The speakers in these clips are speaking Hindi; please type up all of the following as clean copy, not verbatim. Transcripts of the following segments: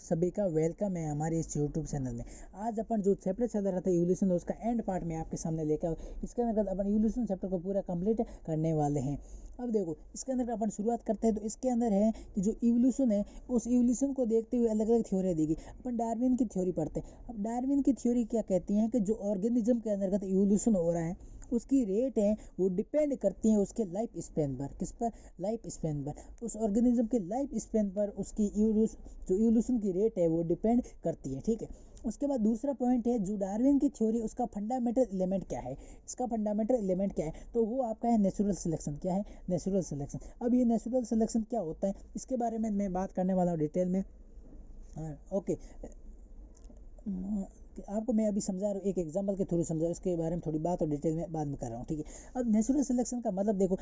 सभी का वेलकम है हमारे इस यूट्यूब चैनल में। आज अपन जो चैप्टर चल रहा था इवोल्यूशन, उसका एंड पार्ट में आपके सामने लेकर इसके अंदर अपन इवोल्यूशन चैप्टर को पूरा कंप्लीट करने वाले हैं। अब देखो इसके अंदर अपन शुरुआत करते हैं। तो इसके अंदर है कि जो इवोल्यूशन है, उस इवोल्यूशन को देखते हुए अलग अलग थ्योरी देगी। अपन डार्विन की थ्योरी पढ़ते हैं। अब डार्विन की थ्योरी क्या कहती है कि जो ऑर्गेनिज्म के अंतर्गत इवोल्यूशन हो रहा है, उसकी रेट है वो डिपेंड करती है उसके लाइफ स्पेन पर। किस पर? लाइफ स्पेन पर। उस ऑर्गेनिज्म के लाइफ स्पेन पर उसकी जो इवोल्यूशन की रेट है वो डिपेंड करती है। ठीक है। उसके बाद दूसरा पॉइंट है जो डार्विन की थ्योरी, उसका फंडामेंटल एलिमेंट क्या है। इसका फंडामेंटल एलिमेट क्या है? तो वो आपका है नेचुरल सिलेक्शन। क्या है? Natural selection. अब ये नेचुरल सिलेक्शन क्या होता है, इसके बारे में मैं बात करने वाला हूँ डिटेल में। ओके, आपको मैं अभी समझा रहा हूँ, एक एग्जांपल के थ्रू समझा, इसके बारे में थोड़ी बात और डिटेल में बाद में कर रहा हूँ। ठीक है। अब नेचुरल सिलेक्शन का मतलब देखो,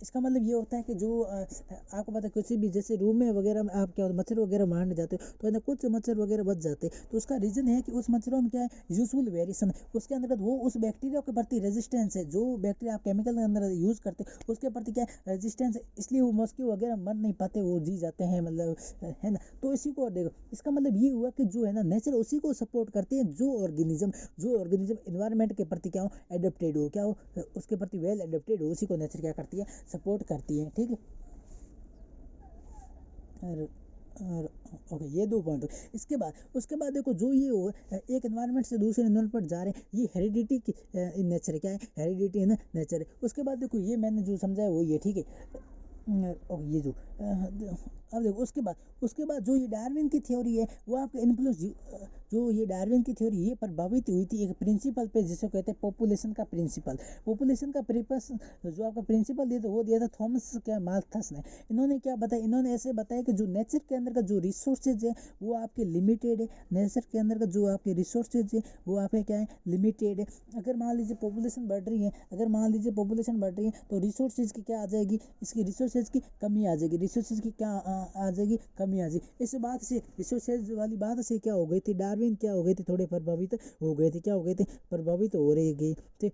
इसका मतलब ये होता है कि जो आपको पता है किसी भी जैसे रूम में वगैरह में आप क्या मच्छर वगैरह मारने जाते हो तो है ना, कुछ मच्छर वगैरह बच जाते हैं। तो उसका रीजन है कि उस मच्छरों में क्या है, यूजफुल वेरिएशन है। उसके अंतर्गत वो उस बैक्टीरिया के प्रति रेजिस्टेंस है। जो बैक्टीरिया आप केमिकल के अंदर यूज करते हैं उसके प्रति क्या है, रेजिस्टेंस है। इसलिए वो मॉस्कियो वगैरह मर नहीं पाते, वो जी जाते हैं, मतलब है ना। तो इसी को देखो, इसका मतलब ये हुआ कि जो है ना नेचर उसी को सपोर्ट करती है जो ऑर्गेनिज्म एनवायरनमेंट के प्रति क्या हो, एडेप्टेड हो, क्या हो, उसके प्रति वेल एडेप्टेड हो, उसी को नेचर क्या करती है, सपोर्ट करती है। ठीक है। और ओके, ये दो पॉइंट हो। उसके बाद देखो, जो ये हो एक एनवायरनमेंट से दूसरे एनवायरनमेंट पर जा रहे हैं, ये हेरिडिटी की नेचर है। क्या है? हेरिडिटी इन नेचर है। उसके बाद देखो, ये मैंने जो समझाया वो ये। ठीक है। और ये जो अब देखो, उसके बाद जो ये डार्विन की थ्योरी है वो आपके इन्फ्लुएंस, जो ये डार्विन की थ्योरी ये प्रभावित हुई थी एक प्रिंसिपल पे, जिसे कहते हैं पॉपुलेशन का प्रिंसिपल। पॉपुलेशन का पर्पस जो आपका प्रिंसिपल दिया था वो दिया था थॉमस क्या माल्थस ने। इन्होंने क्या बताया, इन्होंने ऐसे बताया कि जो नेचर के अंदर का जो रिसोर्सेज है वो आपके लिमिटेड है। नेचर के अंदर का जो आपके रिसोर्सेज है वो आपके क्या है, लिमिटेड है। अगर मान लीजिए पॉपुलेशन बढ़ रही है, तो रिसोर्सेज की क्या आ जाएगी, इसकी रिसोर्सेज की कमी आ जाएगी। रिसोर्सेज की क्या आ जाएगी, कमी आ जाएगी। इस बात से, रिसोर्सेज वाली बात से क्या हो गई थी, डार्विन क्या हो गए थे, थोड़े प्रभावित हो गए थे। क्या हो गए थे? प्रभावित हो रहे गए थे।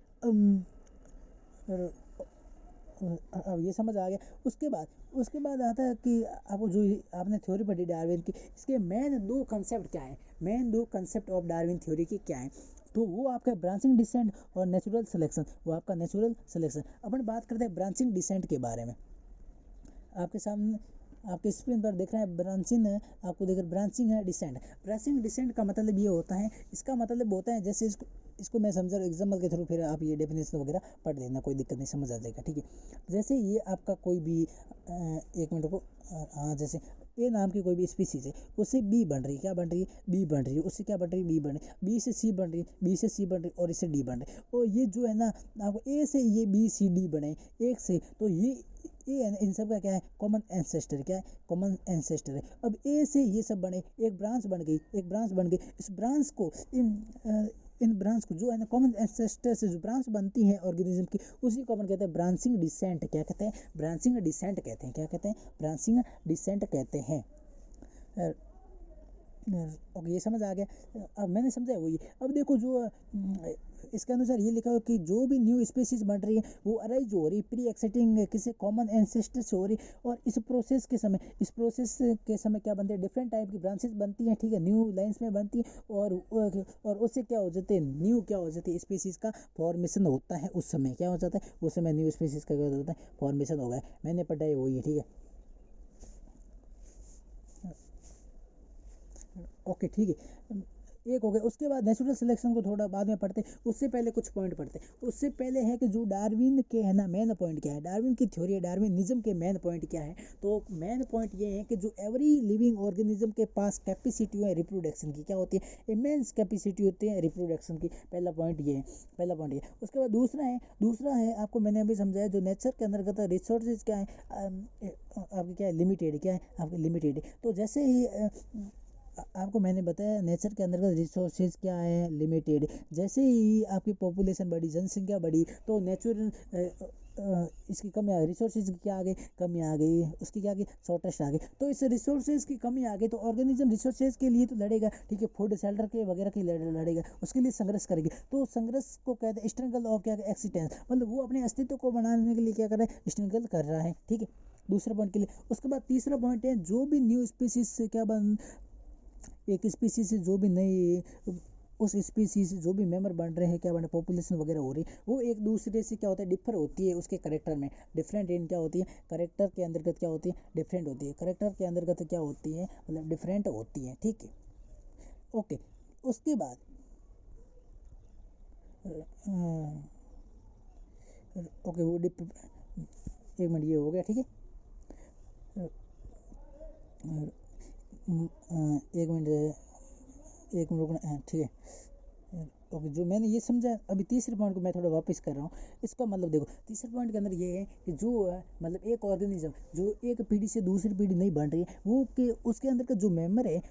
अब ये समझ आ गया। उसके बाद आता है कि आपको जो आपने थ्योरी पढ़ी डार्विन की, इसके मेन दो कंसेप्ट क्या है, मेन दो कंसेप्ट ऑफ डार्विन थ्योरी की क्या है, तो वो आपका ब्रांचिंग डिसेंट और नेचुरल सिलेक्शन। वो आपका नेचुरल सिलेक्शन। अपन बात करते हैं ब्रांचिंग डिसेंट के बारे में। आपके सामने आपके स्क्रीन पर देख रहे हैं ब्रांचिंग है, आपको देख रहे ब्रांचिंग है, डिसेंट। ब्रांचिंग डिसेंट का मतलब ये होता है, इसका मतलब होता है जैसे इसको मैं समझा रहा हूँ एग्जाम्पल के थ्रू, फिर आप ये डेफिनेशन वगैरह पढ़ लेना, कोई दिक्कत नहीं, समझ आ जाएगा। ठीक है। जैसे ये आपका कोई भी एक मिनट को, हाँ, जैसे ए नाम की कोई भी स्पीसीज है, उससे बी बन रही है। क्या बन रही है? बी बन रही है। उससे क्या बन रही है? बी बन रही है। बी से सी बन रही है, बी से सी बन रही है, और इससे डी बन रही है। और ये जो है ना, आपको ए से ये बी सी डी बने एक से, तो ये इन सब का क्या है, कॉमन एंसेस्टर। क्या है? कॉमन एंसेस्टर है। अब ए से ये सब बने, एक ब्रांच बन गई। इस ब्रांच को इन ब्रांच को जो है ना, कॉमन एंसेस्टर से जो ब्रांच बनती है ऑर्गेनिज्म की, उसी को अपन कहते हैं ब्रांचिंग डिसेंट। क्या कहते हैं? ब्रांचिंग डिसेंट कहते हैं। क्या कहते हैं? ब्रांचिंग डिसेंट कहते हैं। ओके, ये समझ आ गया। अब मैंने समझा वही। अब देखो, जो इसके अनुसार ये लिखा हो कि जो भी न्यू स्पीसीज बन रही है वो अराइज हो रही प्री एक्सिस्टिंग किसी कॉमन एंसेस्टर से हो रही, और इस प्रोसेस के समय क्या बनते हैं, डिफरेंट टाइप की ब्रांचेस बनती हैं। ठीक है। न्यू लाइन्स में बनती है, और उससे क्या हो जाते हैं, न्यू क्या हो जाती है, स्पीसीज का फॉर्मेशन होता है। उस समय क्या हो जाता है, उस समय न्यू स्पीसीज का क्या होता है, फॉर्मेशन हो गया। मैंने पढ़ा है वही है। ठीक है। ओके, ठीक है। एक हो गया। उसके बाद नेचुरल सिलेक्शन को थोड़ा बाद में पढ़ते, उससे पहले कुछ पॉइंट पढ़ते। उससे पहले है कि जो डार्विन के है ना मेन पॉइंट क्या है, डार्विन की थ्योरी है, डार्विनिज्म के मेन पॉइंट क्या है। तो मेन पॉइंट ये है कि जो एवरी लिविंग ऑर्गेनिज्म के पास कैपेसिटी है रिप्रोडक्शन की, क्या होती है, इमेंस कैपेसिटी होती है रिप्रोडक्शन की। पहला पॉइंट ये है। उसके बाद दूसरा है आपको मैंने अभी समझाया, जो नेचर के अंतर्गत रिसोर्सेज क्या है, आपके क्या है, लिमिटेड। क्या है? आपके लिमिटेड। तो जैसे ही आपको मैंने बताया नेचर के अंदर रिसोर्सेज क्या है, लिमिटेड। जैसे ही आपकी पॉपुलेशन बढ़ी, जनसंख्या बढ़ी, तो नेचुरल इसकी कमी आ गई, रिसोर्सेज की क्या आ गई, कमी आ गई, उसकी क्या आ गई, शॉर्टेज आ गई। तो इस रिसोर्सेज की कमी आ गई तो ऑर्गेनिज्म रिसोर्सेज के लिए तो लड़ेगा। ठीक है। फूड शेल्टर के वगैरह के लड़ेगा, उसके लिए संघर्ष करेगी। तो संघर्ष को कहते हैं स्ट्रगल ऑफ क्या, एक्सिस्टेंस, मतलब वो अपने अस्तित्व को बनाने के लिए क्या कर रहा है, स्ट्रगल कर रहा है। ठीक है। दूसरे पॉइंट के लिए। उसके बाद तीसरा पॉइंट है, जो भी न्यू स्पीसीज से क्या एक स्पीसीज से जो भी नई उस स्पीसीज से जो भी मेंबर बन रहे हैं, क्या बने पॉपुलेशन वगैरह हो रही है, वो एक दूसरे से क्या होता है डिफर होती है उसके करेक्टर में, डिफरेंट इन क्या होती है करेक्टर के अंतर्गत क्या होती है डिफरेंट होती है, करेक्टर के अंतर्गत क्या होती है मतलब डिफरेंट होती है, ठीक है। ओके, उसके बाद ओके वो एक मिनट ये हो गया, ठीक है। एक मिनट रुकना, ठीक है। ओके, जो मैंने ये समझा अभी तीसरे पॉइंट को मैं थोड़ा वापस कर रहा हूँ। इसका मतलब देखो तीसरे पॉइंट के अंदर ये है कि जो मतलब एक ऑर्गेनिज्म जो एक पीढ़ी से दूसरी पीढ़ी नहीं बन रही है, वो के उसके अंदर का जो मेंबर है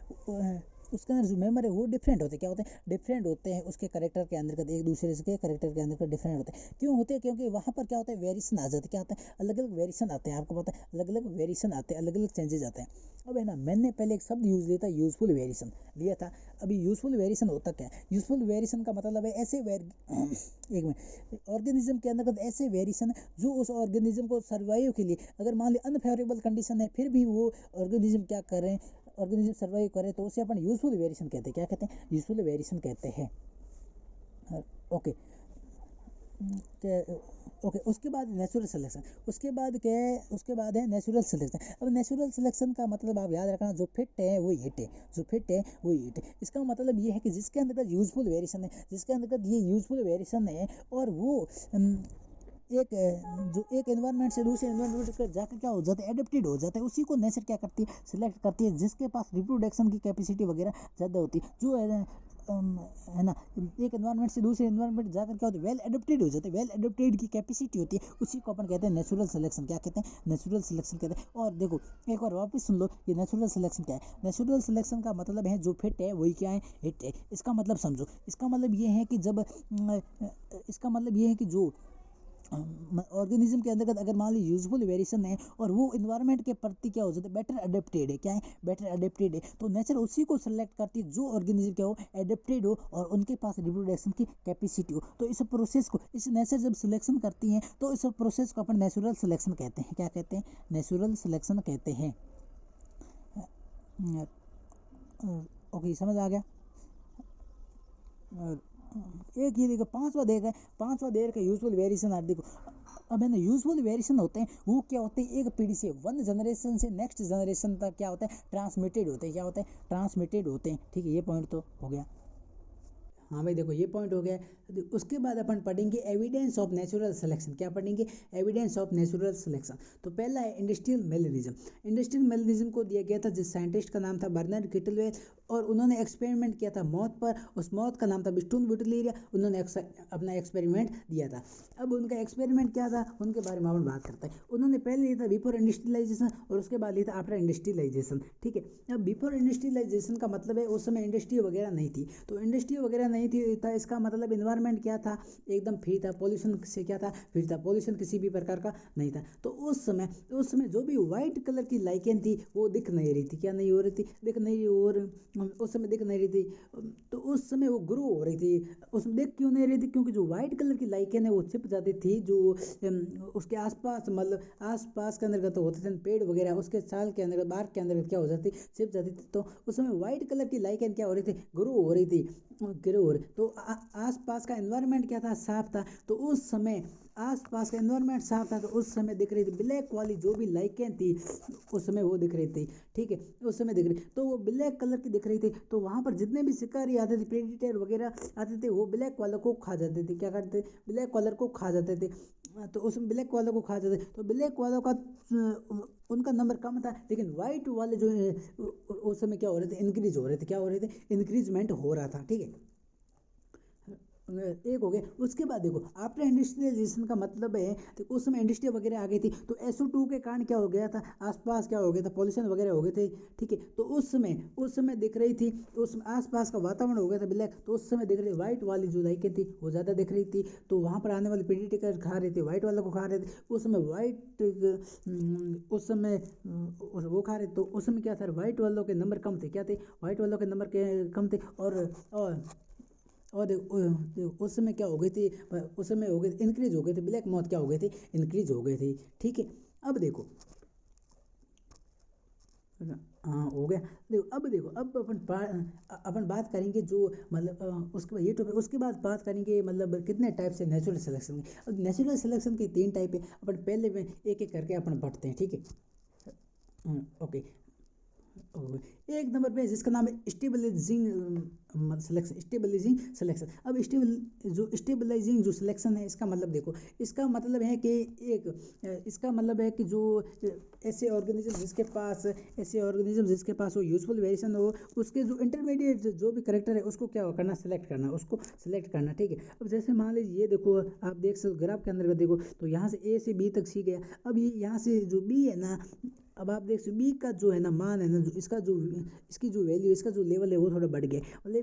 उसके अंदर जो मेंबर है वो डिफरेंट होते हैं, क्या होते हैं डिफरेंट होते हैं उसके करेक्टर के अंदर का, एक दूसरे के करेक्टर के अंदर का डिफरेंट होते हैं। क्यों होते हैं? क्योंकि वहाँ पर क्या होता है वेरिएशन आ जाते हैं, क्या होता है अलग अलग वेरिएशन आते हैं, आपको पता है अलग अलग वेरिएशन आते हैं, अलग अलग चेंजेस आते हैं। अब है ना, मैंने पहले एक शब्द यूज़ लिया था यूजफुल वेरिएशन लिया था। अभी यूजफुल वेरिएशन होता क्या है? यूजफुल वेरिएशन का मतलब है ऐसे एक मिनट ऑर्गेनिज्म के अंदर ऐसे वेरिएशन जो उस ऑर्गेनिज्म को सर्वाइव के लिए, अगर मान ली अनफेवरेबल कंडीशन है फिर भी वो ऑर्गेनिज्म क्या करें ऑर्गेनिज्म सर्वाइव करे, तो उसे अपन यूजफुल वेरिएशन कहते हैं। क्या कहते हैं? यूजफुल वेरिएशन कहते हैं। ओके ओके, उसके बाद नेचुरल सिलेक्शन, उसके बाद क्या है उसके बाद है नेचुरल सिलेक्शन। अब नेचुरल सिलेक्शन का मतलब आप याद रखना, जो फिट है वही हिट है, जो फिट है वही हिट है। इसका मतलब ये है कि जिसके अंदर यूजफुल वेरिएशन है, जिसके अंदर ये यूजफुल वेरिएशन है और वो एक जो एक एनवायरनमेंट से दूसरे एनवायरनमेंट पर जाकर क्या हो जाता है एडेप्टेड हो जाता है, उसी को नेचर क्या करती है सिलेक्ट करती है, जिसके पास रिप्रोडक्शन की कैपेसिटी वगैरह ज़्यादा होती है, जो है ना एक एनवायरनमेंट से दूसरे एनवायरनमेंट जाकर क्या होता है वेल एडेप्टेड हो जाते हैं, वेल एडेप्टेड की कैपेसिटी होती है, उसी को अपन कहते हैं नेचुरल सिलेक्शन। क्या कहते हैं? नेचुरल सिलेक्शन कहते हैं। और देखो एक बार वापस सुन लो, ये नेचुरल सिलेक्शन क्या है। नेचुरल सिलेक्शन का मतलब है जो फिट है वही क्या है हिट है। इसका मतलब समझो, इसका मतलब ये है कि जब इसका मतलब ये है कि जो ऑर्गेनिज्म के अंतर्गत अगर मान ली यूजफुल वेरिएशन है और वो इन्वायरमेंट के प्रति क्या हो जाता है बेटर अडेप्टेड है, क्या है बेटर अडेप्टेड है, तो नेचर उसी को सेलेक्ट करती है जो ऑर्गेनिज्म क्या हो एडेप्टेड हो और उनके पास रिप्रोडक्शन की कैपेसिटी हो। तो इस प्रोसेस को इस नेचर जब सिलेक्शन करती है तो इस प्रोसेस को अपन नेचुरल सिलेक्शन कहते हैं। क्या कहते हैं? नेचुरल सिलेक्शन कहते हैं। ओके, समझ आ गया। एक ये देखो पांचवा देर का यूजुअल वेरिएशन आप देखो। अब है ना यूजुअल वेरिएशन होते हैं वो क्या होते हैं एक पीढ़ी से वन जनरेशन से नेक्स्ट जनरेशन तक क्या होता है ट्रांसमिटेड होते हैं। क्या होता है? ट्रांसमिटेड होते हैं। ठीक है, ये पॉइंट तो हो गया। हाँ भाई देखो ये पॉइंट हो गया। उसके बाद अपन पढ़ेंगे एविडेंस ऑफ नेचुरल सिलेक्शन। क्या पढ़ेंगे? Evidence of natural selection. तो पहला है इंडस्ट्रियल मेलेरिज्म। इंडस्ट्रियल मेलेरिज्म को दिया गया था जिस साइंटिस्ट का नाम था बर्नर्ड किटलवेल, और उन्होंने एक्सपेरिमेंट किया था मौत पर। उस मौत का नाम था बिस्टून बुटलेरिया। उन्होंने अपना एक्सपेरिमेंट दिया था। अब उनका एक्सपेरिमेंट क्या था उनके बारे में अपन बात करते हैं। उन्होंने पहले लिया था बिफोर इंडस्ट्रियलाइजेशन और उसके बाद लिया था आफ्टर इंडस्ट्रियलाइजेशन। ठीक है, अब बिफोर इंडस्ट्रियलाइजेशन का मतलब है उस समय इंडस्ट्री वगैरह नहीं थी, तो इंडस्ट्री वगैरह नहीं थी था इसका मतलब इन्वायरमेंट क्या था एकदम फ्री था, पॉल्यूशन से क्या था फ्री था, पॉल्यूशन किसी भी प्रकार का नहीं था। तो उस समय जो भी व्हाइट कलर की लाइकेन थी वो दिख नहीं रही थी। क्या नहीं हो रही थी? दिख नहीं, और उस समय दिख नहीं रही थी, तो उस समय वो ग्रो हो रही थी। उसमें देख क्यों नहीं रही थी? क्योंकि जो व्हाइट कलर की लाइकेन है वो छिप जाती थी, जो उसके आसपास मतलब आसपास के अंदर तो होते थे पेड़ वगैरह, उसके साल के अंदर बार के अंदर क्या हो जाती छिप जाती थी। तो उस समय व्हाइट कलर की लाइकेन क्या हो रही थी ग्रो हो रही थी, ग्रो हो रही। तो आसपास का एनवायरनमेंट क्या था साफ था, तो उस समय आसपास का एनवायरनमेंट साफ था, तो उस समय दिख रही थी ब्लैक वाली जो भी लाइकें थी उस समय वो दिख रही थी। ठीक है, उस समय दिख रही, तो वो ब्लैक कलर की दिख रही थी। तो वहाँ पर जितने भी शिकारी आते थे प्रेडिटर वगैरह आते थे वो ब्लैक वालों को खा जाते थे। क्या करते? ब्लैक कलर को खा जाते थे। तो उसमें ब्लैक वालों को खा जाते थे, तो ब्लैक वालों का उनका नंबर कम था, लेकिन वाइट वाले जो है उस समय क्या हो रहे थे इंक्रीज हो रहे थे। क्या हो रहे थे? इंक्रीजमेंट हो रहा था। ठीक है, एक हो गया। उसके बाद देखो आफ्टर इंडस्ट्रियलाइजेशन का मतलब है तो उस समय इंडस्ट्री वगैरह आ गई थी, तो SO2 के कारण क्या हो गया था आसपास क्या हो गया था पॉल्यूशन वगैरह हो गए थे। ठीक है, तो उस समय दिख रही थी, उस आसपास का वातावरण हो गया था ब्लैक, तो उस समय दिख रही व्हाइट वाली जो लाइकें थी वो ज़्यादा दिख रही थी। तो वहाँ पर आने वाले प्रेडेटर खा रहे थे व्हाइट वालों को खा रहे थे। उस समय उस समय वो खा रहे, तो उस समय क्या था व्हाइट वालों के नंबर कम थे। क्या थे? व्हाइट वालों के नंबर कम थे। और देखो उस समय क्या हो गई थी, उस समय हो गई इंक्रीज हो गई थी ब्लैक मौत, क्या हो गई थी इंक्रीज हो गई थी। ठीक है, अब देखो हाँ हो गया। देखो अब अपन बात करेंगे जो मतलब उसके बाद ये टॉपिक, उसके बाद बात करेंगे मतलब कितने टाइप से नेचुरल सिलेक्शन के। अब नेचुरल सिलेक्शन के 3 टाइप है, अपन पहले में एक एक करके अपन बढ़ते हैं, ठीक है। ओके। एक नंबर पे जिसका नाम है स्टेबलाइजिंग सिलेक्शन, स्टेबलाइजिंग सिलेक्शन। अब स्टेबलाइजिंग जो सिलेक्शन है, इसका मतलब देखो, इसका मतलब है कि इसका मतलब है कि जो ऐसे ऑर्गेनिज्म जिसके पास वो यूजफुल वेरिएशन हो, उसके जो इंटरमीडिएट जो भी करेक्टर है उसको क्या करना, उसको सेलेक्ट करना, ठीक है। अब जैसे मान लीजिए ये देखो, आप देख सकते ग्राफ के अंदर का देखो, तो यहाँ से ए से बी तक सी गया। अब ये यहाँ से जो बी है ना, अब आप देख सकते बी का जो है ना मान है ना, जो इसकी जो वैल्यू, इसका जो लेवल है वो थोड़ा बढ़ गया। मतलब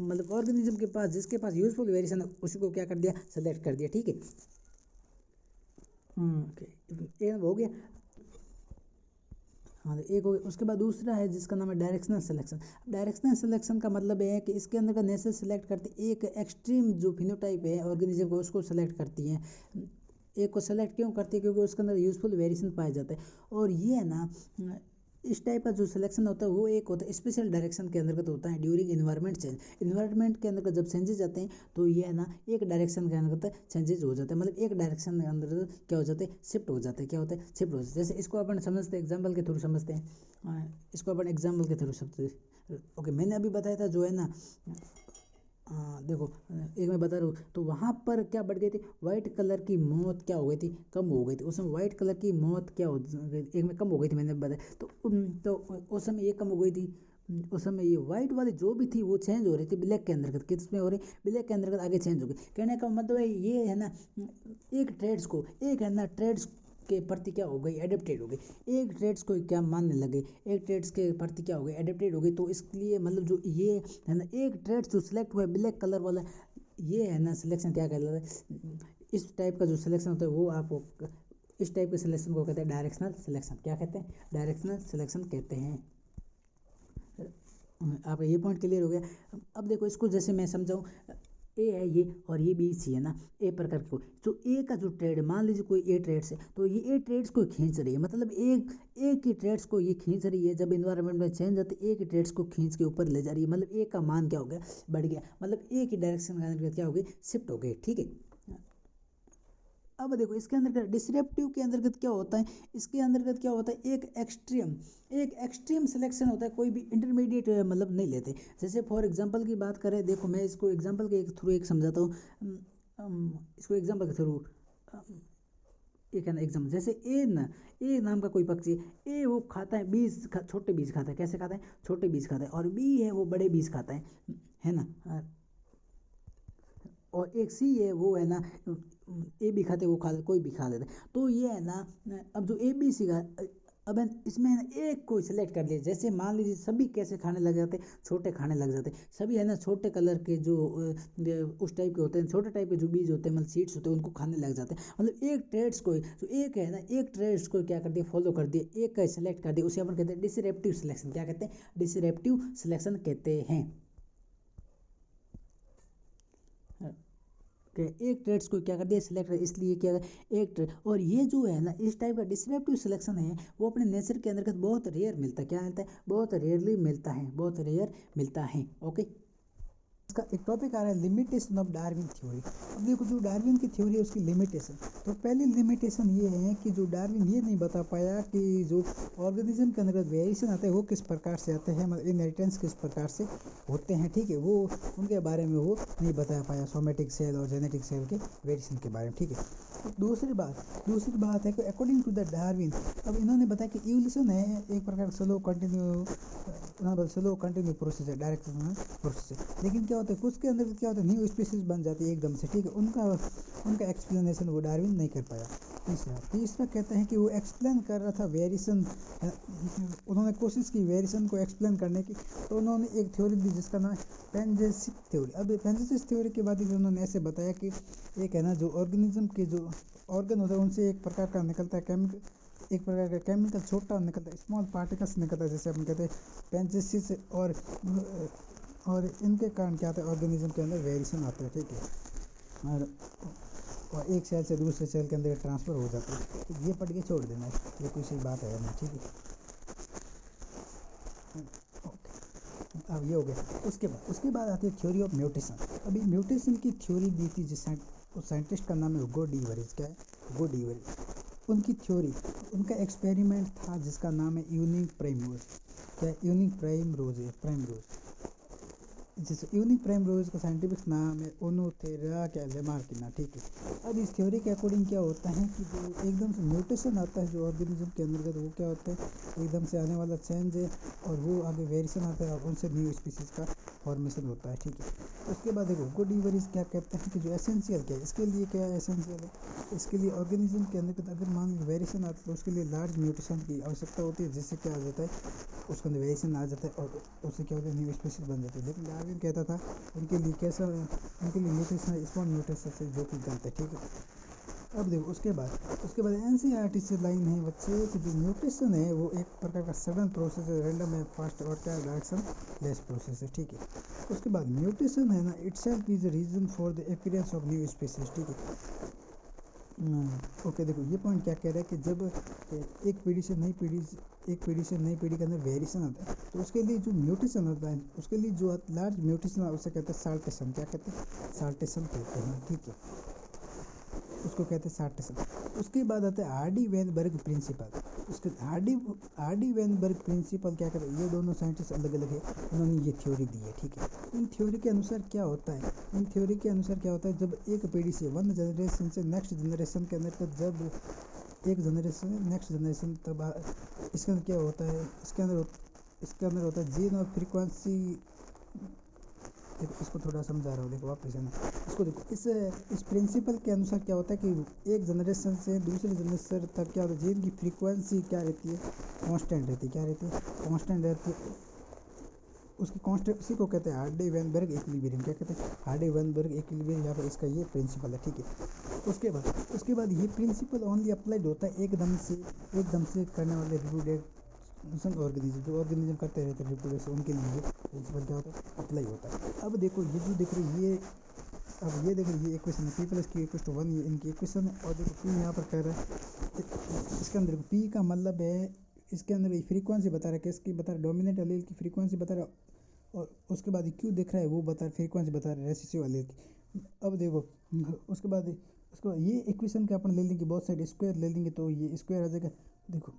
मतलब ऑर्गेनिज्म के पास जिसके पास यूजफुल वेरिएशन है उसी को क्या कर दिया, सेलेक्ट कर दिया, ठीक है। एक हो गया। हाँ, एक हो गया। उसके बाद दूसरा है जिसका नाम है डायरेक्शनल सिलेक्शन। डायरेक्शनल सिलेक्शन का मतलब है कि इसके अंदर का नेचर सेलेक्ट करती एक एक्सट्रीम जो फिनोटाइप है ऑर्गेनिज्म को, उसको सेलेक्ट करती है। एक को सेलेक्ट क्यों करती है, क्योंकि उसके अंदर यूजफुल वेरिएशन पाया जाता है। और ये है ना, इस टाइप का जो सिलेक्शन होता है वो एक होता है स्पेशल डायरेक्शन के अंतर्गत होता है ड्यूरिंग इन्वायरमेंट चेंज। इन्वायरमेंट के अंदर जब चेंजेस आते हैं तो ये है ना एक डायरेक्शन के अंतर्गत चेंजेस हो जाते हैं, मतलब एक डायरेक्शन के अंदर क्या हो जाते हैं, शिफ्ट हो जाते हैं। क्या होता है, शिफ्ट हो जाते हैं। जैसे इसको अपन समझते हैं, एग्जाम्पल के थ्रू समझते हैं। इसको अपन एग्जाम्पल के थ्रू समझते हैं। ओके, मैंने अभी बताया था जो है ना, देखो एक मैं बता रहा हूँ, तो वहाँ पर क्या बढ़ गई थी, वाइट कलर की मौत क्या हो गई थी, कम हो गई थी। उसमें वाइट कलर की मौत क्या हो गई, एक में कम हो गई थी, मैंने बताया। तो उस समय ये कम हो गई थी। उस समय ये वाइट वाली जो भी थी वो चेंज हो रही थी ब्लैक के अंतर्गत। किस में हो रही, ब्लैक के अंतर्गत आगे चेंज हो गई। कहने का मतलब है ये है ना, एक है ना ट्रेड्स के प्रति क्या हो गई, एडेप्टेड हो गई। एक ट्रेड्स को क्या मानने लगे, एक ट्रेड्स के प्रति क्या हो गई, एडेप्टेड हो गई। तो इसलिए मतलब जो ये है ना, एक ट्रेड्स जो सिलेक्ट हुआ है ब्लैक कलर वाला, ये है ना सिलेक्शन क्या कहलाता है, इस टाइप का जो सिलेक्शन होता है वो आपको, इस टाइप के सिलेक्शन को कहते हैं डायरेक्शनल सिलेक्शन। क्या कहते हैं, डायरेक्शनल सिलेक्शन कहते हैं। आपका ये पॉइंट क्लियर हो गया। अब देखो इसको जैसे मैं समझाऊँ, ए है ये और ये बी सी है ना, ए प्रकार की। तो ए का जो ट्रेड, मान लीजिए कोई ए ट्रेड्स है, तो ये ए ट्रेड्स को खींच रही है, मतलब एक ही ट्रेड्स को ये खींच रही है। जब इन्वायरमेंट में चेंज आते एक ही ट्रेड्स को खींच के ऊपर ले जा रही है, मतलब ए का मान क्या हो गया, बढ़ गया, मतलब एक ही डायरेक्शन के अंदर क्या हो गई, शिफ्ट हो गई, ठीक है। अब देखो इसके अंदर डिसरप्टिव के अंतर्गत क्या होता है, इसके अंतर्गत क्या होता है, एक एक्सट्रीम सिलेक्शन होता है, कोई भी इंटरमीडिएट मतलब नहीं लेते। जैसे फॉर एग्जांपल की बात करें, देखो मैं इसको एग्जांपल के थ्रू एक समझाता हूँ। इसको एग्जांपल के थ्रू एक है ना एग्जाम्पल, जैसे ए नाम का कोई पक्षी है। ए वो खाता है छोटे बीज खाता है। कैसे खाता है, छोटे बीज खाता है। और बी है वो बड़े बीज खाता है ना। और एक सी है वो है ना, ए भी खाते, वो खा कोई भी खा लेता है। तो ये है ना, अब जो ए बी सी का, अब इसमें है ना एक को सिलेक्ट कर लिया। जैसे मान लीजिए सभी कैसे खाने लग जाते, छोटे खाने लग जाते सभी, है ना छोटे कलर के जो उस टाइप के होते हैं, छोटे टाइप के जो बीज होते हैं, मतलब सीड्स होते हैं, उनको खाने लग जाते हैं। मतलब एक ट्रेड्स को, जो एक है ना, एक ट्रेड्स को क्या कर दिया, फॉलो कर दिया, एक का सिलेक्ट कर दिया, उसे अपन कहते हैं डिसरप्टिव सिलेक्शन। क्या कहते हैं, डिसरप्टिव सिलेक्शन कहते हैं। एक ट्रेड्स को क्या कर दिया, सिलेक्ट, इसलिए क्या एक ट्रेड। और ये जो है ना इस टाइप का डिसरप्टिव सिलेक्शन है, वो अपने नेचर के अंतर्गत बहुत रेयर मिलता है। क्या मिलता है, बहुत रेयरली मिलता है, बहुत रेयर मिलता है। ओके, इसका एक टॉपिक आ रहा है लिमिटेशन ऑफ डार्विन थ्योरी। अब देखो जो डार्विन की थ्योरी है उसकी लिमिटेशन, तो पहली लिमिटेशन ये है कि जो डार्विन ये नहीं बता पाया कि जो ऑर्गेनिज्म के अंदर वेरिएशन आता है वो किस प्रकार से आते हैं, मतलब इनहेरिटेंस किस प्रकार से होते हैं, ठीक है। वो उनके बारे में वो नहीं बता पाया, सोमेटिक सेल और जेनेटिक सेल के वेरिएशन के बारे में, ठीक है। दूसरी बात है कि अकॉर्डिंग टू द डार्विन, अब इन्होंने बताया कि इवोल्यूशन है एक प्रकार स्लो कंटिन्यू प्रोसेस है, डायरेक्ट प्रोसेस है। लेकिन क्या होता है, कुछ के अंदर क्या होता है, न्यू स्पीसीज बन जाती है एकदम से, ठीक है। उनका एक्सप्लेनेशन वो डार्विन नहीं कर पाया। तीसरा कहते हैं कि वो एक्सप्लेन कर रहा था वेरिएशन, उन्होंने कोशिश की वेरिएशन को एक्सप्लेन करने की, तो उन्होंने एक थ्योरी दी जिसका नाम है पेंजेसिस थ्योरी। अब पेंजेसिस थ्योरी के बाद उन्होंने ऐसे बताया कि एक है ना, जो ऑर्गेनिज्म के जो ऑर्गन होता है उनसे एक प्रकार का निकलता है केमिकल, एक प्रकार का केमिकल छोटा निकलता है, स्मॉल पार्टिकल्स निकलता है, जैसे अपन कहते हैं पेंजेसिस। और इनके कारण क्या होता है, ऑर्गेनिज्म के अंदर वेरिएशन आता है, ठीक है। और एक सेल से दूसरे सेल के अंदर ट्रांसफ़र हो जाता है। तो ये पढ़ के छोड़ देना, ये कोई सही बात है नहीं, ठीक है। ओके, अब ये हो गया। उसके बाद आती है थ्योरी ऑफ म्यूटेशन। अभी म्यूटेशन की थ्योरी दी थी जिस साइंटिस्ट का नाम है हुगो डी वरिज। क्या है? हुगो डी वरिज। उनकी थ्योरी, उनका एक्सपेरिमेंट था जिसका नाम है यूनिक प्राइमरोज। क्या है? Unique primrose. जैसे यूनिक प्राइमरोज का साइंटिफिक नाम है ओनोथेरा कैलेमार्किना। ठीक है। अब इस थ्योरी के अकॉर्डिंग क्या होता है कि जो एकदम से म्यूटेशन आता है जो ऑर्गेनिज्म के अंतर्गत, वो क्या होता है, एकदम से आने वाला चेंज है और वो आगे वेरिएशन आता है और उनसे न्यू स्पीसीज का फॉर्मेशन होता है। ठीक है। उसके बाद देखो हुगो डी वरिज क्या कहते हैं कि जो एसेंशियल क्या है, इसके लिए क्या है एसेंशियल है, इसके लिए ऑर्गेनिज्म के अंदर अगर मान लो वेरिएशन आता है तो उसके लिए लार्ज म्यूटेशन की आवश्यकता होती है, जिससे क्या आ जाता है, उसके अंदर वेरिएशन आ जाता है और उससे क्या होता है, न्यू स्पीसीज बन जाती है। लेकिन डार्विन कहता था उनके लिए कैसा, उनके लिए म्यूटेशन स्पॉन म्यूटेशन से जो कि गलत है। ठीक है। अब देखो उसके बाद एनसीईआरटी से लाइन है बच्चे कि जो म्यूटेशन है वो एक प्रकार का सडन प्रोसेस है, रैंडम है, फास्ट और क्या डायरेक्शन लेस प्रोसेस है। ठीक है। उसके बाद म्यूटेशन है ना, itself is a reason for the appearance of new species. ठीक है। ओके, देखो ये पॉइंट क्या कह रहा है कि जब एक पीढ़ी से नई पीढ़ी के अंदर वेरिएशन आता है तो उसके लिए जो म्यूटेशन होता है, उसके लिए जो लार्ज म्यूटेशन है उसे कहते हैं साल्टेशन। क्या कहते हैं? साल्टेशन कहते हैं। ठीक है। उसको कहते हैं साल्टेशन। उसके बाद आता है आर.डी. Weinberg principle. उसके आर.डी. वेनबर्ग प्रिंसिपल क्या कहते हैं, ये दोनों साइंटिस्ट अलग अलग है, उन्होंने ये थ्योरी दी है। ठीक है। इन थ्योरी के अनुसार क्या होता है, जब एक पीढ़ी से वन जनरेशन से नेक्स्ट जनरेशन के अंदर, जब एक जनरेशन से नेक्स्ट जनरेशन तब इसके अंदर क्या होता है, इसके अंदर होता है जीन और फ्रीक्वेंसी। देखो इसको थोड़ा समझा रहा हूँ, देखो वापस है ना, इसको देखो इस प्रिंसिपल के अनुसार क्या होता है कि एक जनरेशन से दूसरे जनरेशन तक क्या होता है, जीन की फ्रीक्वेंसी क्या रहती है, कांस्टेंट रहती है। क्या रहती है? कांस्टेंट रहती है। उसकी कांस्टेंट, इसी को कहते हैं आर.डी. Weinberg equilibrium. क्या कहते हैं? आर.डी. वेनबर्ग इक्विलिब्रियम, यहाँ पर इसका ये प्रिंसिपल है। ठीक है। उसके बाद ये प्रिंसिपल ओनली अप्लाइड होता है एकदम से करने वाले रिप्रोडक्शन ऑर्गेनिज्म, जो ऑर्गेनिज्म करते रहते हैं रिप्रोडक्शन, उनके लिए प्रिंसिपल क्या होता है, अप्लाई होता है। अब देखो ये जो दिख रही है, अब ये देखो ये इक्वेशन है, P plus Q equal to 1, ये इनकी इक्वेशन है। और देखो पी यहाँ पर कह रहा है, इसके अंदर पी का मतलब है, इसके अंदर फ्रीक्वेंसी बता रहा है, किसकी बता रहा है, डोमिनेंट एलील की फ्रीक्वेंसी बता रहा है। और उसके बाद क्यू दिख रहा है, वो बता फ्रीक्वेंसी बता रहा है रेसिसिव एलील की। अब देखो उसके बाद ये इक्वेशन के अपन ले लेंगे, बहुत साइड स्क्वायर ले लेंगे तो ये स्क्वायर आ जाएगा। देखो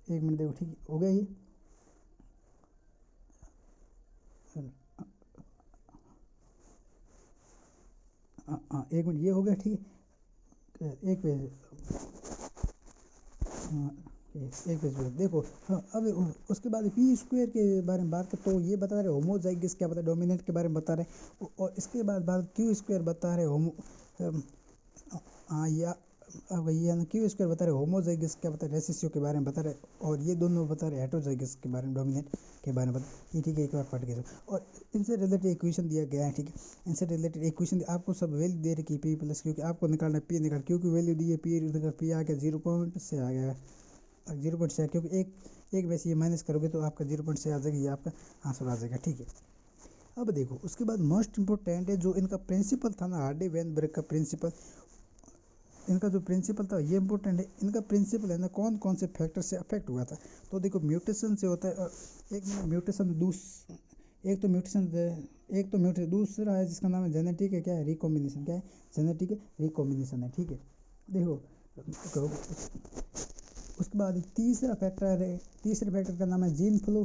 एक मिनट, देखो ठीक है, हो गया ये। हाँ एक मिनट, ये हो गया। ठीक है। एक पेज, हाँ एक पेज पे देखो। हाँ अब उसके बाद पी स्क्वायर के बारे में बात करते, तो ये बता रहे होमोजाइगस, क्या बता, डोमिनेंट के बारे में बता रहे। और इसके बाद क्यू स्क्वायर बता रहे होमो, हाँ या अब ये क्यू स्क्वायर बता रहे होमोजाइगस, क्या बता रहे, रेसिसियो के बारे में बता रहे। और ये दोनों बता रहे हेटरोजाइगस के बारे में, डोमिनेंट के बारे में बता। ये ठीक है, एक बार पढ़ के। और इनसे रिलेटेड इक्वेशन दिया गया है। ठीक है। इनसे रिलेटेड इक्वेशन आपको सब वैल्यू दे रखी, पी प्लस, क्योंकि आपको निकालना है पी निकाल, क्योंकि वैल्यू दी है पी आ गया 0 पॉइंट से आ गया, 0 पॉइंट से, क्योंकि एक वैसे ये माइनस करोगे तो आपका 0 पॉइंट से आ जाएगा, ये आपका आंसर आ जाएगा। ठीक है। अब देखो उसके बाद मोस्ट इंपॉर्टेंट है जो इनका प्रिंसिपल था ना, आर.डी. वेनबर्ग का प्रिंसिपल, इनका जो प्रिंसिपल था ये इंपॉर्टेंट है। इनका प्रिंसिपल है ना, कौन कौन से फैक्टर से अफेक्ट हुआ था। तो देखो म्यूटेशन से होता है, और एक तो म्यूटेशन दूसरा है जिसका नाम है जेनेटिक है, क्या है, रिकॉम्बिनेशन। क्या है? जेनेटिक रिकॉम्बिनेशन है। ठीक है। देखो उसके बाद तीसरे फैक्टर का नाम है जीन फ्लो।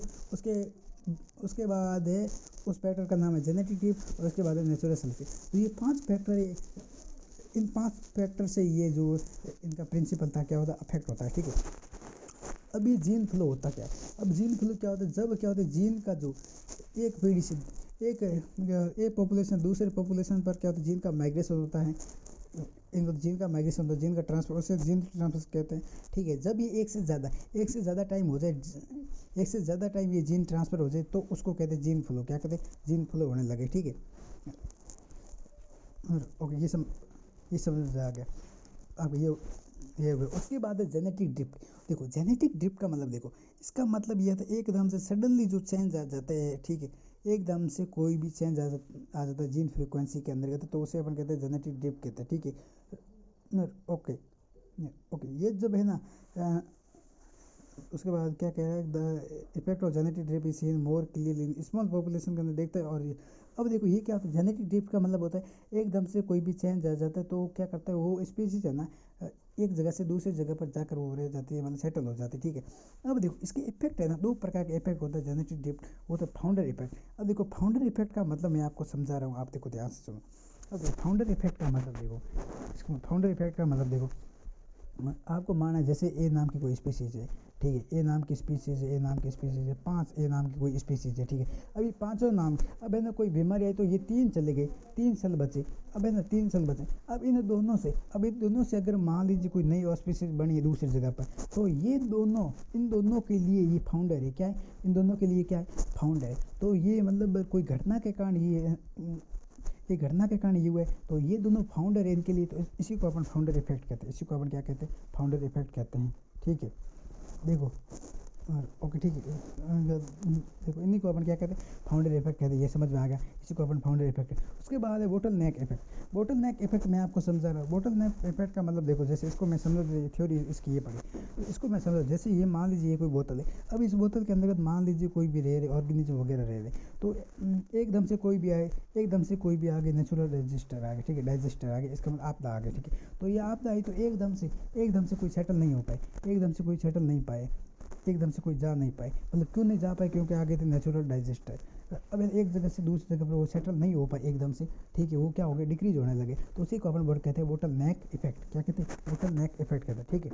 उसके बाद है, उस फैक्टर का नाम है जेनेटिक ड्रिफ्ट, और उसके बाद है नेचुरल सेलेक्शन। तो ये 5 फैक्टर है, इन 5 फैक्टर से ये जो इनका प्रिंसिपल था क्या होता है, अफेक्ट होता है। ठीक है। अब ये जीन फ्लो होता क्या है, अब जीन फ्लो क्या होता है, जब क्या होता है, जीन का जो एक पीढ़ी से एक पॉपुलेशन दूसरे पॉपुलेशन पर क्या होता है, जीन का माइग्रेशन होता है, जीन का माइग्रेशन होता है, जीन का ट्रांसफर, उसे जीन ट्रांसफर कहते हैं। ठीक है। जब ये एक से ज़्यादा टाइम हो जाए, एक से ज़्यादा टाइम ये जीन ट्रांसफ़र हो जाए तो उसको कहते हैं जीन फ्लो। क्या कहते हैं? जीन फ्लो होने लगे। ठीक है। ओके, ये समझ आ गया। अब ये उसके बाद है जेनेटिक ड्रिफ्ट। देखो जेनेटिक ड्रिफ्ट का मतलब, देखो इसका मतलब यह था एकदम से सडनली जो चेंज आ जाता है। ठीक है। एकदम से कोई भी चेंज आ जाता है जीन फ्रीक्वेंसी के अंदर, तो उसे अपन कहते हैं जेनेटिक ड्रिफ्ट कहते हैं। ठीक है। ओके, ये जब है ना, उसके बाद क्या कह रहा है, the effect of genetic drift is seen more clearly in small population के अंदर देखता है। और अब देखो ये क्या होता है, जेनेटिक ड्रिफ्ट का मतलब होता है एकदम से कोई भी चेंज आ जाता है तो क्या करता है वो स्पीसीज है ना, एक जगह से दूसरी जगह पर जाकर वो रह जाती है, मतलब सेटल हो जाती है, ठीक है। अब देखो इसके इफेक्ट है ना, दो प्रकार के इफेक्ट होता है जेनेटिक ड्रिफ्ट, वो तो फाउंडर इफेक्ट। अब देखो फाउंडर इफेक्ट का मतलब मैं आपको समझा रहा हूँ, आप देखो ध्यान से सुनो। अब देखो फाउंडर इफेक्ट का मतलब देखो, इसको फाउंडर इफेक्ट का मतलब देखो, आपको माना है जैसे ए नाम की कोई स्पीसीज है, ठीक है, ए नाम की स्पीसीज है, ए नाम की स्पीसीज है, 5 ए नाम की कोई स्पीसीज है, ठीक है। अभी पांचों नाम, अब है ना कोई बीमारी आई तो ये 3 चले गए, 3 सेल बचे, अब है ना 3 सेल बचे। अब इन दोनों से अगर मान लीजिए कोई नई स्पीसीज बनी है दूसरी जगह पर, तो ये दोनों, इन दोनों के लिए ये फाउंडर है, क्या है, इन दोनों के लिए क्या है, फाउंडर है। तो ये मतलब कोई घटना के कारण ये घटना के कारण ये हुआ है, तो ये दोनों फाउंडर है इनके लिए, तो इसी को अपन फाउंडर इफेक्ट कहते हैं, इसी को अपन क्या कहते हैं, फाउंडर इफेक्ट कहते हैं, ठीक है। देखो ओके ठीक है, देखो इन्हीं को अपन क्या कहते हैं, फाउंडर इफेक्ट कहते हैं, ये समझ में आ गया, इसी को अपन फाउंडर इफेक्ट है। उसके बाद है बोटल नेक इफेक्ट। बोटल नेक इफेक्ट मैं आपको समझा रहा हूँ। बोटल नेक इफेक्ट का मतलब देखो, जैसे इसको मैं समझ थ्योरी इसकी ये पढ़ी, तो इसको मैं समझ, जैसे ये मान लीजिए ये कोई बोतल है, अब इस बोतल के अंतर्गत मान लीजिए कोई भी रह रहे ऑर्गेनिज्म वगैरह रह रहे, तो एकदम से कोई भी आए, एकदम से कोई भी आ गए, नेचुरल रजिस्टर आ गए, ठीक है, डाइजेस्टर आ गए, इसका मतलब आपदा आ गई, ठीक है। तो ये आपदा आई तो एकदम से कोई सेटल नहीं हो पाए, एकदम से कोई सेटल नहीं पाए, एकदम से कोई जा नहीं पाए, मतलब क्यों नहीं जा पाए, क्योंकि आगे थे नेचुरल डाइजेस्टर। अब एक जगह से दूसरी जगह पर वो सेटल नहीं हो पाए एकदम से, ठीक है, वो क्या हो गया, डिक्रीज होने लगे, तो उसी को अपन वर्ड कहते हैं बोटल नेक इफेक्ट, क्या कहते हैं, बोटल नेक इफेक्ट कहते हैं, ठीक है।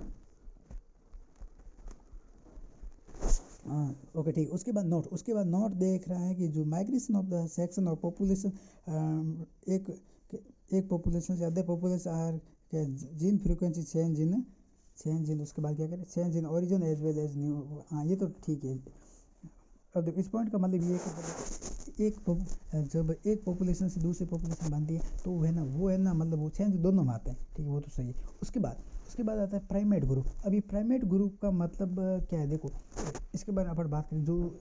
हाँ ओके ठीक। उसके बाद नोट देख रहा है कि जो migration of the section of population, एक एक पॉपुलेशन से other population are gene frequency change in उसके बाद क्या करें, change in origin as well as new. हाँ ये तो ठीक है। अब देखो इस पॉइंट का मतलब ये है कि जब एक पॉपुलेशन से दूसरी पॉपुलेशन बनती है तो वो है ना मतलब वो चेंज दोनों में आते हैं, ठीक है, वो तो सही है। उसके बाद आता है प्राइमेट ग्रुप। अभी प्राइमेट ग्रुप का मतलब क्या है, देखो इसके बारे में अपन बात करें, जो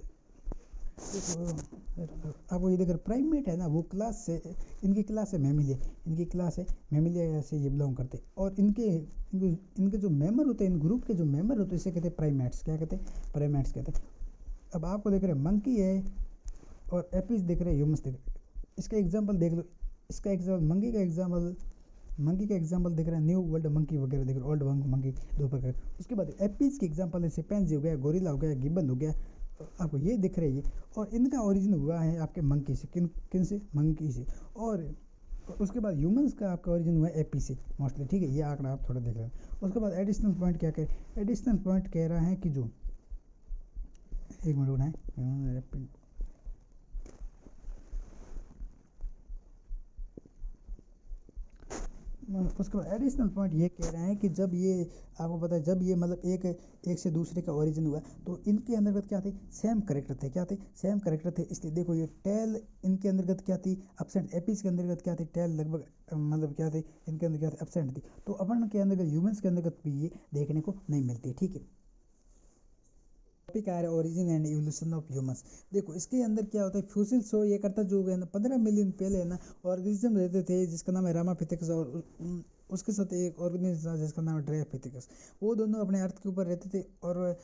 आपको ये देखकर प्राइमेट है ना, वो क्लास से, इनकी क्लास है मेमिलिया, इनकी क्लास है मेमिलिया से ये बिलोंग करते हैं, और इनके जो मेंबर होते हैं, इन ग्रुप के जो मेंबर होते हैं इसे कहते हैं प्राइमेट्स, क्या कहते हैं, प्राइमेट्स कहते हैं। अब आपको देख रहे हैं मंकी है और एपीज देख रहे हैं, ह्यूमंस देख रहे हैं, इसका एग्जांपल देख लो, इसका एग्जांपल मंकी का एग्जांपल देख रहे हैं, न्यू वर्ल्ड मंकी वगैरह देख रहे हैं, ओल्ड मंकी, दो प्रकार। उसके बाद एपीज की एग्जांपल है, चिंपैंजी हो गया, गोरिल्ला हो गया, गिब्बन हो गया, आपको ये दिख रही है। और इनका ओरिजिन हुआ है आपके मंकी से, किन से, मंकी से। और उसके बाद ह्यूमंस का आपका ओरिजिन हुआ है एपी से मोस्टली, ठीक है, ये आंकड़ा आप थोड़ा देख लें। उसके बाद एडिशनल पॉइंट क्या कह, एडिशनल पॉइंट कह रहा है कि जो, एक मिनट बनाए, उसके बाद एडिशनल पॉइंट ये कह रहे हैं कि जब ये, आपको पता है जब ये मतलब एक से दूसरे का ओरिजिन हुआ, तो इनके अंतर्गत क्या थे, सेम करेक्टर थे, क्या थे, सेम करेक्टर थे। इसलिए देखो ये टेल इनके अंतर्गत क्या थी, अपसेंट। एपीज के अंतर्गत क्या थी, टेल लगभग मतलब क्या थे, इनके अंदर क्या थे, अपसेंट थी। तो अपन के अंतर्गत, ह्यूमंस के अंतर्गत भी ये देखने को नहीं मिलती, ठीक है। टॉपिक आ रहा है origin and evolution of humans. देखो इसके अंदर क्या होता है, फ्यूसिल शो ये करता जो है ना 15 मिलियन पहले है ना ऑर्गेनिज्म रहते थे जिसका नाम है रामापिथेकस, और उसके साथ एक ऑर्गेनिज्म था जिसका नाम है ड्रायोपिथेकस। वो दोनों अपने अर्थ के ऊपर रहते थे और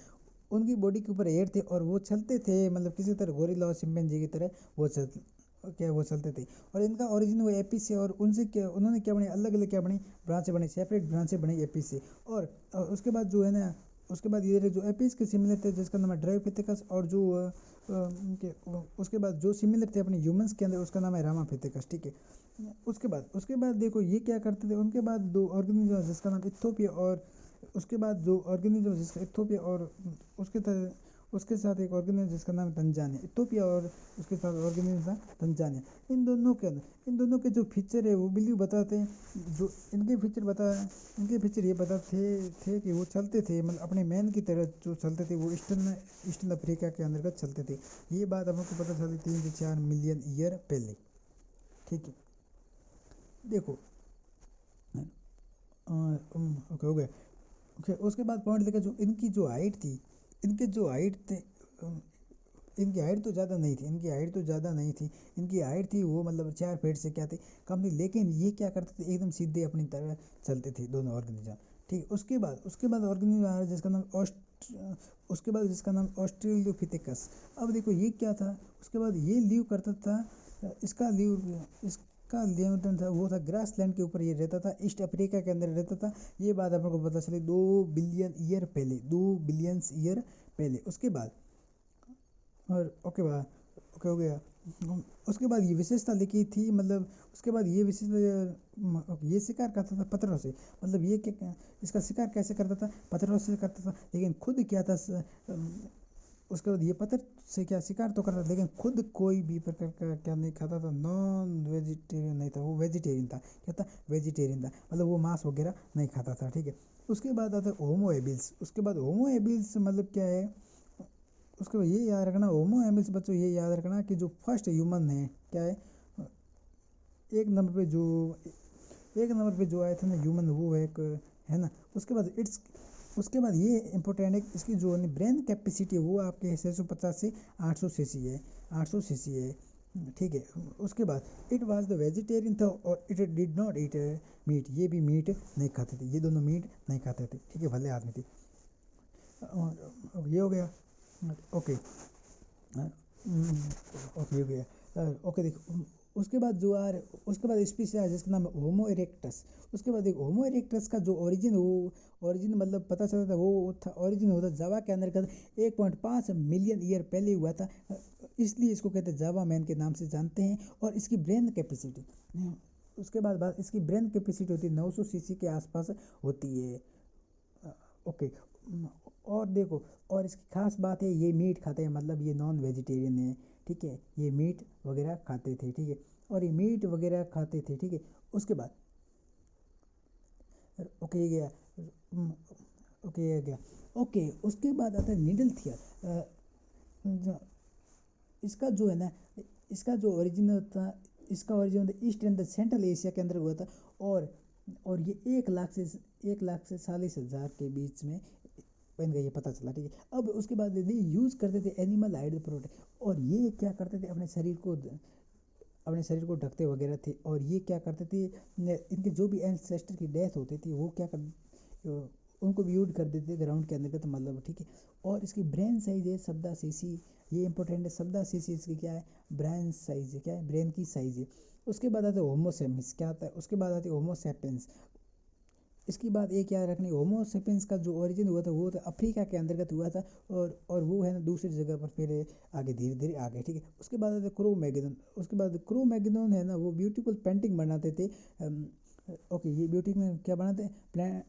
उनकी बॉडी के ऊपर हेयर थे और वो चलते थे, मतलब किसी तरह गोरिल्ला और चिंपैंजी की तरह वो चलते थे। और इनका ओरिजिन हुआ एपी से, और उनसे क्या उन्होंने क्या बनी, अलग अलग क्या बनी, ब्रांचें बनी, सेपरेट ब्रांचें बनी एपी से। और उसके बाद जो है ना, उसके बाद ये जो एपीज के सिमिलर थे जिसका नाम है ड्रायोपिथेकस, और जो उसके बाद जो सिमिलर थे अपने ह्यूमंस के अंदर उसका नाम है रामापिथेकस, ठीक है। उसके बाद देखो ये क्या करते थे, उनके बाद दो ऑर्गेनिज्म जिसका नाम इथोपिया, और उसके बाद जो ऑर्गेनिज्म जिसका इथोपिया, और उसके साथ एक ऑर्गेनिज्म जिसका नाम है तंजानिया। इथोपिया और उसके साथ ऑर्गेनिज्म था तंजानिया। इन दोनों के जो फीचर है वो बिलीव बताते हैं, जो इनके फीचर ये बताते थे कि वो चलते थे, मतलब अपने मैन की तरह जो चलते थे, वो ईस्टर्न अफ्रीका के अंतर्गत चलते थे। ये बात हमको पता चली 3 से 4 मिलियन ईयर पहले, ठीक है। देखो ओके हो गया। ओके उसके बाद पॉइंट देखा, जो इनकी जो हाइट थी, इनके जो हाइट थे, इनकी हाइट तो ज़्यादा नहीं थी, इनकी हाइट थी वो मतलब 4 फीट से क्या थी, कम थी। लेकिन ये क्या करते थे, एकदम सीधे अपनी तरह चलते थे दोनों ऑर्गेनिज्म, ठीक है। उसके बाद ऑर्गेनिज्म आ रहा है जिसका नाम उसके बाद जिसका नाम ऑस्ट्रेलोपिथेकस। अब देखो ये क्या था, उसके बाद ये लीव करता था, इसका लिव था वो था ग्रासलैंड के ऊपर ये रहता था, ईस्ट अफ्रीका के अंदर रहता था। ये बात अपन को पता चली 2 बिलियन ईयर पहले, 2 बिलियन ईयर पहले। उसके बाद और ओके हो गया। उसके बाद ये विशेषता लिखी थी, मतलब उसके बाद ये विशेषता, ये शिकार करता था पत्थरों से, मतलब ये क्या, इसका शिकार कैसे करता था, पत्थरों से करता था, लेकिन खुद क्या था उसके बाद ये पत्थर से क्या शिकार तो करता था, लेकिन खुद कोई भी प्रकार का क्या नहीं खाता था, नॉन वेजिटेरियन नहीं था, वो वेजिटेरियन था। क्या था, वेजिटेरियन था, मतलब वो मांस वगैरह नहीं खाता था, ठीक है। उसके बाद आता है होमो एबिल्स। उसके बाद होमो एबिल्स मतलब क्या है, उसके बाद ये याद रखना, होमो एबिल्स बच्चों ये याद रखना कि जो फर्स्ट ह्यूमन है क्या है, एक नंबर पे जो आए थे ना ह्यूमन, वो है ना। उसके बाद ये इम्पोर्टेंट है, इसकी जो ब्रेन कैपेसिटी है वो आपके 650 से 800 सीसी है, 800 सीसी है, ठीक है। उसके बाद इट वाज द वेजिटेरियन था और it did not eat meat, ये भी मीट नहीं खाते थे, ये दोनों मीट नहीं खाते थे, ठीक है, भले आदमी थे। और ये हो गया, ओके ओके हो गया, ओके देखो। उसके बाद उसके बाद स्पीशीज है जिसका नाम है होमो इरेक्टस। उसके बाद एक होमो इरेक्टस का जो ओरिजिन मतलब पता चला था, वो था ओरिजिन होता जावा के अंदर का 1.5 मिलियन ईयर पहले हुआ था, इसलिए इसको कहते हैं जावा मैन के नाम से जानते हैं। और इसकी ब्रेन कैपेसिटी, उसके बाद इसकी ब्रेन कैपेसिटी होती है 900 सीसी के आसपास होती है, ओके। और देखो, और इसकी खास बात है ये मीट खाते हैं, मतलब ये नॉन वेजिटेरियन है, ठीक है, ये मीट वगैरह खाते थे, ठीक है, और ये मीट वगैरह खाते थे, ठीक है। उसके बाद ओके ये गया, ओके ये गया, ओके। उसके बाद आता है निडल थियर। इसका जो है ना, इसका जो ओरिजिन था, इसका origin east and central Asia के अंदर हुआ था। और ये 1 लाख से 40,000 के बीच में बन गया, ये पता चला, ठीक है। अब उसके बाद ये यूज़ करते थे एनिमल हाइड प्रोटेक्ट, और ये क्या करते थे, अपने शरीर को ढकते वगैरह थे। और ये क्या करते थे, इनके जो भी एंसेस्टर की डेथ होती थी वो क्या कर उनको भी यूज कर देते थे ग्राउंड के अंदर का, तो मतलब ठीक है। और इसकी ब्रेन साइज है 17 सीसी, ये इंपॉर्टेंट है, 17 सीसी इसकी क्या है, ब्रेन साइज है, क्या है, ब्रेन की साइज है। उसके बाद आता है होमोसेपियंस, क्या आता है, उसके बाद आती है होमोसेपियंस। इसकी बात एक याद रखनी, होमोसेपियंस का जो ओरिजिन हुआ था वो था अफ्रीका के अंतर्गत हुआ था, और वो है ना दूसरी जगह पर फिर आगे धीरे धीरे आगे, ठीक है। उसके बाद आता है क्रो-मैगनन। उसके बाद क्रो-मैगनन है ना, वो ब्यूटीफुल पेंटिंग बनाते थे, ओके। ये ब्यूटी में क्या बनाते हैं,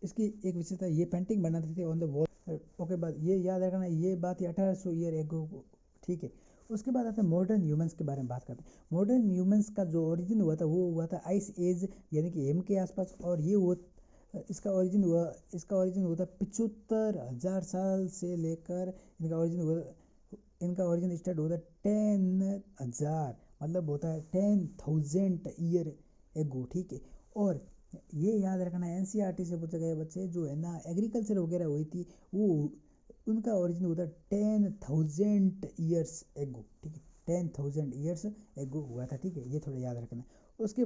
इसकी एक विशेषता, ये पेंटिंग बनाते थे ऑन द वॉल, ओके। बाद ये याद रखना, ये बात 1800 ईयर एगो, ठीक है। उसके बाद आता है मॉडर्न ह्यूमंस के बारे में बात करते हैं। मॉडर्न ह्यूमंस का जो ओरिजिन हुआ था वो हुआ था आइस एज, यानी कि हिम के आसपास। और ये वो इसका ओरिजिन हुआ था 75,000 साल से लेकर, इनका ओरिजिन स्टार्ट होता है 10,000, मतलब होता है 10,000 ईयर एगो, ठीक है। और ये याद रखना, एनसीईआरटी से पूछा गया बच्चे, जो है ना एग्रीकल्चर वगैरह हुई थी वो, उनका ओरिजिन होता है 10,000 ईयर्स एगो, ठीक है, 10,000 ईयर्स एगो हुआ था, ठीक है, ये थोड़ा याद रखना। उसके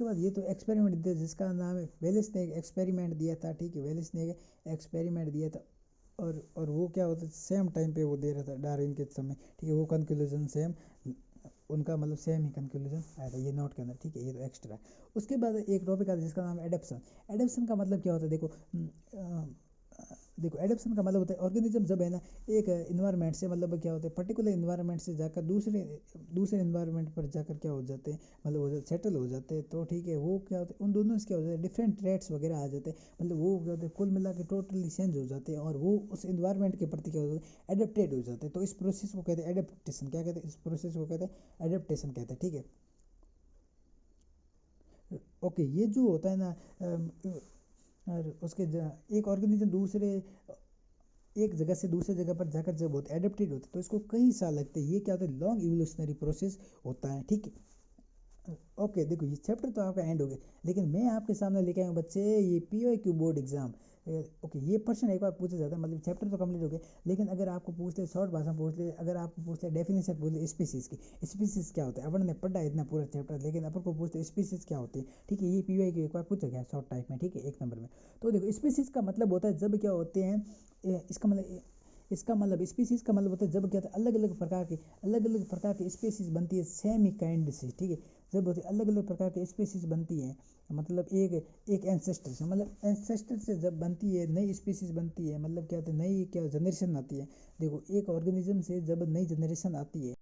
बाद ये तो एक्सपेरिमेंट दिया जिसका नाम है वेलिस ने एक एक्सपेरिमेंट दिया था, ठीक है, वेलिस ने एक एक्सपेरिमेंट दिया था। और वो क्या होता है, सेम टाइम पे वो दे रहा था डार्विन के समय, ठीक है, वो कंक्लूजन सेम, उनका मतलब सेम ही कंक्लूजन आया था, ये नोट के अंदर, ठीक है, ये तो एक्स्ट्रा है। उसके बाद एक टॉपिक आता है जिसका नाम है एडेप्शन। एडेप्शन का मतलब क्या होता है, देखो एडेप्शन का मतलब होता है ऑर्गेनिज्म जब है ना एक इन्वायरमेंट से, मतलब क्या होता है पर्टिकुलर इन्वायरमेंट से जाकर दूसरे इन्वायरमेंट पर जाकर क्या हो जाते हैं, मतलब वो सेटल हो जाते हैं, तो ठीक है, वो क्या होता है उन दोनों से क्या हो जाता है, डिफरेंट ट्रेड्स वगैरह आ जाते हैं, मतलब वो क्या होते हैं कुल मिला के टोटली चेंज हो जाते हैं, और वो उस इन्वायरमेंट के प्रति क्या होता है एडेप्टेड हो जाते हैं। तो इस प्रोसेस को कहते हैं एडेप्टेशन, क्या कहते हैं, इस प्रोसेस को कहते हैं एडेप्टेशन कहते हैं, ठीक है, ओके। ये जो होता है ना, और एक ऑर्गेनिज्म एक जगह से दूसरे जगह पर जाकर जब होते एडेप्टेड होते तो इसको कई साल लगते हैं, ये क्या होता है लॉन्ग इवोल्यूशनरी प्रोसेस होता है, ठीक है, ओके। देखो ये चैप्टर तो आपका एंड हो गया, लेकिन मैं आपके सामने लेके आया हूँ बच्चे ये POQ बोर्ड एग्जाम ओके ये प्रश्न एक बार पूछा जाता है, मतलब चैप्टर तो कंप्लीट हो गया, लेकिन अगर आपको पूछ ले शॉर्ट भाषा में पूछ ले, अगर आपको पूछ ले डेफिनेशन पूछ ले स्पीसीज की, स्पीसीज क्या होता है, अपन ने पढ़ा है इतना पूरा चैप्टर, लेकिन अपन को पूछते स्पीसीज क्या होती है, ठीक है, ये पीवाई की एक बार पूछा गया शॉर्ट टाइप में, ठीक है, 1 नंबर में। तो देखो स्पीसीज का मतलब होता है जब क्या होते हैं, इसका मतलब स्पीसीज का मतलब होता है जब क्या होता है अलग अलग प्रकार की स्पीसीज बनती है सेम ही काइंड से, ठीक है, जब होती है अलग अलग प्रकार की स्पीसीज बनती है, मतलब एक एंसेस्टर से, मतलब एंसेस्टर से जब बनती है नई स्पीसीज बनती है, मतलब क्या होता है नई क्या जनरेशन आती है। देखो एक ऑर्गेनिज्म से जब नई जनरेशन आती है